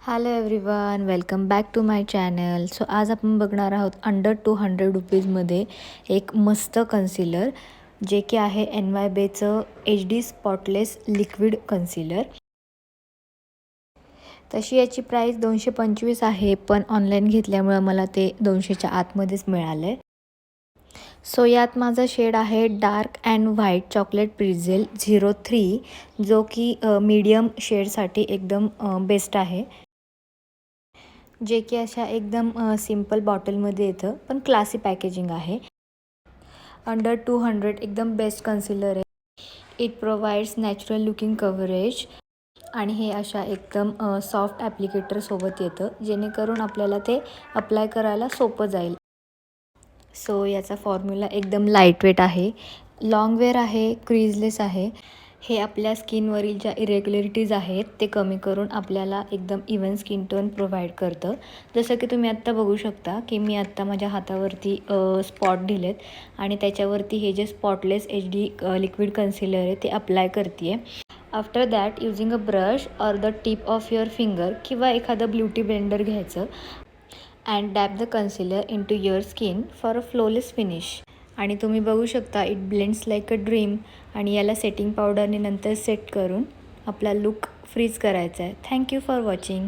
Hello everyone, welcome back to my channel. So आज आपण बघणार आहोत अंडर 200 रुपीजमध्ये एक मस्त कन्सिलर, जे की आहे NYBचं HD स्पॉटलेस लिक्विड कन्सिलर. तशी याची प्राईस 225 आहे, पण ऑनलाईन घेतल्यामुळं मला ते 200च्या आतमध्येच मिळालं आहे. सो यात माझा शेड आहे डार्क अँड व्हाईट चॉकलेट प्रिझेल 03, जो की मीडियम शेडसाठी एकदम बेस्ट आहे. जे की अशा एकदम सिंपल बॉटलमध्ये येतं, पण क्लासी पॅकेजिंग आहे. अंडर 200 एकदम बेस्ट कन्सिलर आहे. It provides natural looking coverage आणि हे अशा एकदम सॉफ्ट ॲप्लिकेटरसोबत येतं, जेणेकरून आपल्याला ते अप्लाय करायला सोपं जाईल. सो याचा फॉर्म्युला एकदम लाईटवेट आहे, लाँग वेअर आहे, क्रीजलेस आहे. हे आपल्या स्किनवरील ज्या इरेग्युलरिटीज आहेत ते कमी करून आपल्याला एकदम इवन स्किन टोन प्रोव्हाइड करतं. जसं की तुम्ही आत्ता बघू शकता की मी आत्ता माझ्या हातावरती स्पॉट दिलेत आणि त्याच्यावरती हे जे स्पॉटलेस HD लिक्विड कन्सिलर आहे ते अप्लाय करते आहे. After that using a brush or the tip of your finger किंवा एखादं ब्युटी ब्लेंडर घ्यायचं and dab the concealer into your skin for a flawless finish. आणि तुम्ही बघू शकता it blends like a dream. आणि याला सेटिंग पावडरने नंतर सेट करून आपला लुक फ्रीज करायचा आहे. Thank you for watching.